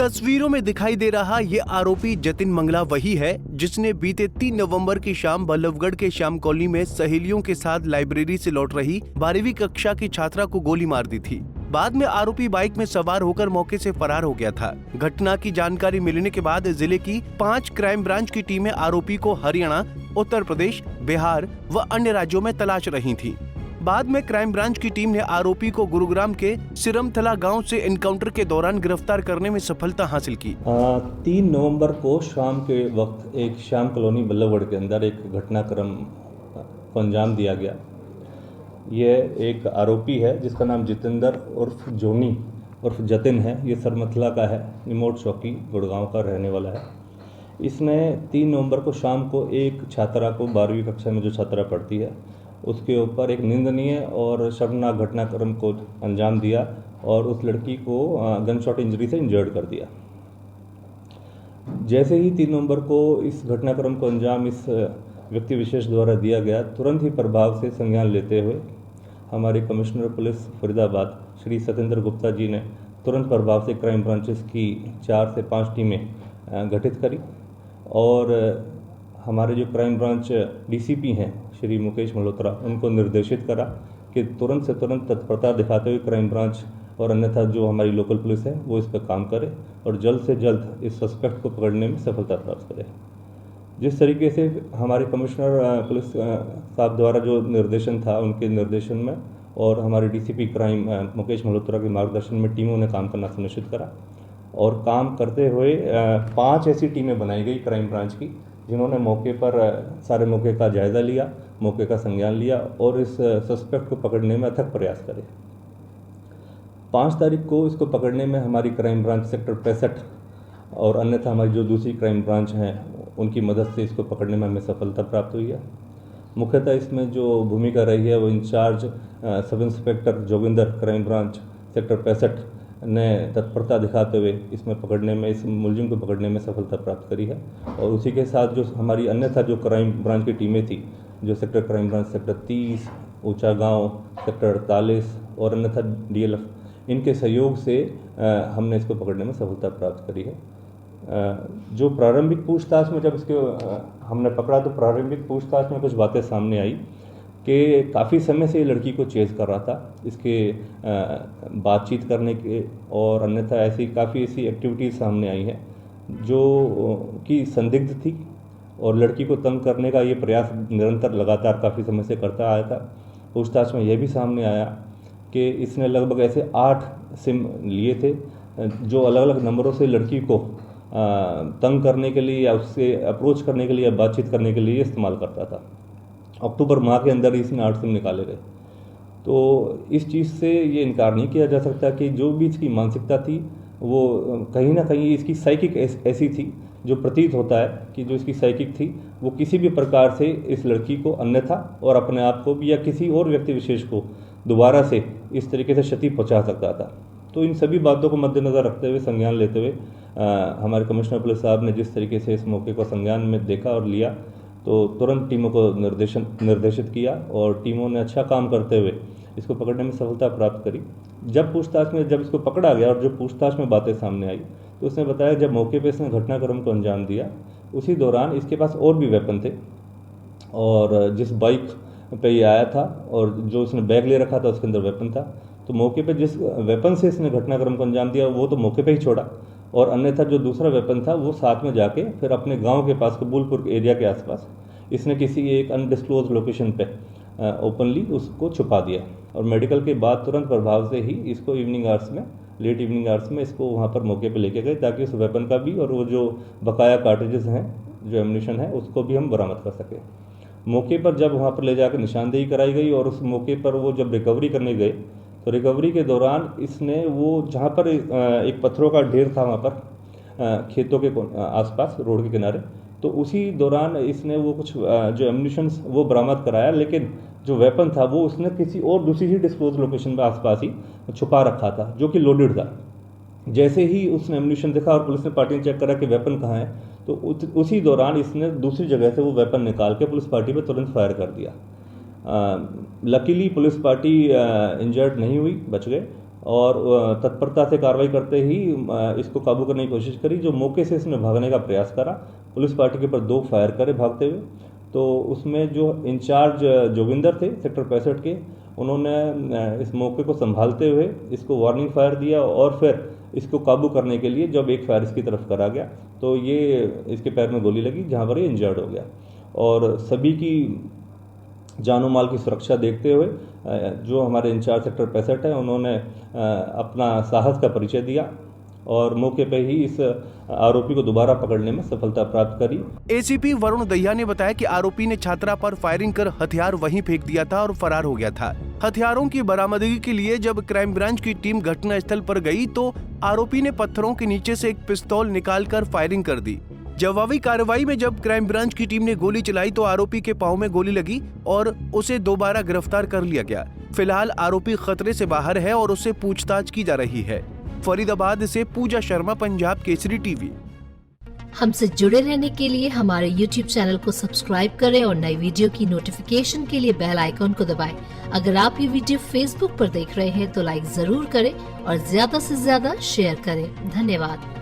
तस्वीरों में दिखाई दे रहा ये आरोपी जतिन मंगला वही है जिसने बीते 3 नवंबर की शाम बल्लभगढ़ के श्याम कॉलोनी में सहेलियों के साथ लाइब्रेरी से लौट रही 12वीं कक्षा की छात्रा को गोली मार दी थी। बाद में आरोपी बाइक में सवार होकर मौके से फरार हो गया था। घटना की जानकारी मिलने के बाद जिले की 5 क्राइम ब्रांच की टीमें आरोपी को हरियाणा, उत्तर प्रदेश, बिहार व अन्य राज्यों में तलाश रही थी। बाद में क्राइम ब्रांच की टीम ने आरोपी को गुरुग्राम के सिरमथला गांव से एनकाउंटर के दौरान गिरफ्तार करने में सफलता हासिल की। 3 नवंबर को शाम के वक्त एक श्याम कॉलोनी बल्लभगढ़ के अंदर एक घटनाक्रम को अंजाम दिया गया। यह एक आरोपी है जिसका नाम जितेंद्र उर्फ जोनी उर्फ जतिन है। ये सरमथला का है, निमोट चौकी गुड़गांव का रहने वाला है। इसने 3 नवंबर को शाम को एक छात्रा को 12वीं कक्षा में जो छात्रा पढ़ती है उसके ऊपर एक निंदनीय और शर्मनाक घटनाक्रम को अंजाम दिया और उस लड़की को गन शॉट इंजरी से इंजर्ड कर दिया। जैसे ही 3 नवंबर को इस घटनाक्रम को अंजाम इस व्यक्ति विशेष द्वारा दिया गया, तुरंत ही प्रभाव से संज्ञान लेते हुए हमारे कमिश्नर पुलिस फरीदाबाद श्री सत्येंद्र गुप्ता जी ने तुरंत प्रभाव से क्राइम ब्रांचेस की 4 से 5 टीमें गठित करी और हमारे जो क्राइम ब्रांच डीसीपी हैं श्री मुकेश मल्होत्रा, उनको निर्देशित करा कि तुरंत से तुरंत तत्परता दिखाते हुए क्राइम ब्रांच और अन्यथा जो हमारी लोकल पुलिस है वो इस पर काम करे और जल्द से जल्द इस सस्पेक्ट को पकड़ने में सफलता प्राप्त करे। जिस तरीके से हमारे कमिश्नर पुलिस साहब द्वारा जो निर्देशन था, उनके निर्देशन में और हमारे डीसीपी क्राइम मुकेश मल्होत्रा के मार्गदर्शन में टीमों ने काम करना सुनिश्चित करा और काम करते हुए 5 ऐसी टीमें बनाई गई क्राइम ब्रांच की, जिन्होंने मौके पर सारे मौके का जायज़ा लिया, मौके का संज्ञान लिया और इस सस्पेक्ट को पकड़ने में अथक प्रयास करे। 5 तारीख को इसको पकड़ने में हमारी क्राइम ब्रांच सेक्टर 65 और अन्यथा हमारी जो दूसरी क्राइम ब्रांच हैं उनकी मदद से इसको पकड़ने में हमें सफलता प्राप्त हुई है। मुख्यतः इसमें जो भूमिका रही है वो in charge sub inspector Joginder crime branch sector 65 ने तत्परता दिखाते हुए इसमें पकड़ने में, इस मुलजिम को पकड़ने में सफलता प्राप्त करी है। और उसी के साथ जो हमारी अन्यथा जो क्राइम ब्रांच की टीमें थी, जो सेक्टर क्राइम ब्रांच सेक्टर 30, ऊंचा गांव सेक्टर 48 और अन्यथा डीएलएफ, इनके सहयोग से हमने इसको पकड़ने में सफलता प्राप्त करी है। जो प्रारंभिक पूछताछ में जब इसको हमने पकड़ा तो प्रारंभिक पूछताछ में कुछ बातें सामने आई कि काफ़ी समय से ये लड़की को चेज़ कर रहा था, इसके बातचीत करने के और अन्यथा काफ़ी ऐसी एक्टिविटीज़ सामने आई हैं जो कि संदिग्ध थी और लड़की को तंग करने का ये प्रयास निरंतर लगातार काफ़ी समय से करता आया था। पूछताछ में यह भी सामने आया कि इसने लगभग ऐसे 8 सिम लिए थे जो अलग अलग नंबरों से लड़की को तंग करने के लिए या उससे अप्रोच करने के लिए या बातचीत करने के लिए इस्तेमाल करता था। अक्टूबर माह के अंदर इसमें 8 सिम निकाले गए। तो इस चीज़ से ये इनकार नहीं किया जा सकता कि जो भी इसकी मानसिकता थी वो कहीं ना कहीं इसकी साइकिक ऐसी थी, जो प्रतीत होता है कि जो इसकी साइकिक थी वो किसी भी प्रकार से इस लड़की को अन्यथा और अपने आप को भी या किसी और व्यक्ति विशेष को दोबारा से इस तरीके से क्षति पहुंचा सकता था। तो इन सभी बातों को मद्देनज़र रखते हुए, संज्ञान लेते हुए हमारे कमिश्नर पुलिस साहब ने जिस तरीके से इस मौके को संज्ञान में देखा और लिया तो तुरंत टीमों को निर्देशित किया और टीमों ने अच्छा काम करते हुए इसको पकड़ने में सफलता प्राप्त करी। जब इसको पकड़ा गया और जो पूछताछ में बातें सामने आई तो उसने बताया जब मौके पे इसने घटनाक्रम को अंजाम दिया उसी दौरान इसके पास और भी वेपन थे और जिस बाइक पे ये आया था और जो उसने बैग ले रखा था उसके अंदर वेपन था। तो मौके पे जिस वेपन से इसने घटनाक्रम को अंजाम दिया वो तो मौके पे ही छोड़ा और अन्यथा जो दूसरा वेपन था वो साथ में जाके फिर अपने गांव के पास कबूलपुर एरिया के आसपास इसने किसी एक अनडिस्क्लोज लोकेशन पे ओपनली उसको छुपा दिया और मेडिकल के बाद तुरंत प्रभाव से ही इसको लेट इवनिंग आवर्स में इसको वहाँ पर मौके पे लेके गए ताकि उस वेपन का भी और वो जो बकाया कार्ट्रिजेस हैं, जो एम्यूनिशन है, उसको भी हम बरामद कर सकें। मौके पर जब वहाँ पर ले जाकर निशानदेही कराई गई और उस मौके पर वो जब रिकवरी करने गए तो रिकवरी के दौरान इसने वो जहाँ पर एक पत्थरों का ढेर था वहाँ पर खेतों के आसपास रोड के किनारे, तो उसी दौरान इसने वो कुछ जो एम्यूनिशन वो बरामद कराया, लेकिन जो वेपन था वो उसने किसी और दूसरी ही डिस्क्लोज लोकेशन में आसपास ही छुपा रखा था जो कि लोडेड था। जैसे ही उसने एम्यूनिशन देखा और पुलिस ने पार्टी ने चेक करा कि वेपन कहाँ है तो उसी दौरान इसने दूसरी जगह से वो वेपन निकाल के पुलिस पार्टी पे तुरंत फायर कर दिया। लकीली पुलिस पार्टी इंजर्ड नहीं हुई, बच गए और तत्परता से कार्रवाई करते ही इसको काबू करने की कोशिश करी। जो मौके से इसने भागने का प्रयास करा, पुलिस पार्टी के ऊपर 2 फायर करे भागते हुए। तो उसमें जो इंचार्ज जोगिंदर थे सेक्टर 65 के, उन्होंने इस मौके को संभालते हुए इसको वार्निंग फायर दिया और फिर इसको काबू करने के लिए जब एक फायर इसकी तरफ करा गया तो ये इसके पैर में गोली लगी, जहाँ पर ये इंजर्ड हो गया। और सभी की जानो माल की सुरक्षा देखते हुए जो हमारे इंचार्ज सेक्टर 65 है, उन्होंने अपना साहस का परिचय दिया और मौके पे ही इस आरोपी को दोबारा पकड़ने में सफलता प्राप्त करी। एसीपी वरुण दहिया ने बताया कि आरोपी ने छात्रा पर फायरिंग कर हथियार वहीं फेंक दिया था और फरार हो गया था। हथियारों की बरामदगी के लिए जब क्राइम ब्रांच की टीम घटनास्थल पर गई तो आरोपी ने पत्थरों के नीचे से एक पिस्तौल निकालकर फायरिंग कर दी। जवाबी कार्रवाई में जब क्राइम ब्रांच की टीम ने गोली चलाई तो आरोपी के पांव में गोली लगी और उसे दोबारा गिरफ्तार कर लिया गया। फिलहाल आरोपी खतरे से बाहर है और उससे पूछताछ की जा रही है। फरीदाबाद से पूजा शर्मा, पंजाब केसरी टीवी। हमसे जुड़े रहने के लिए हमारे YouTube चैनल को सब्सक्राइब करें और नई वीडियो की नोटिफिकेशन के लिए बेल आइकॉन को दबाएं। अगर आप ये वीडियो Facebook पर देख रहे हैं तो लाइक जरूर करें और ज्यादा से ज्यादा शेयर करें। धन्यवाद।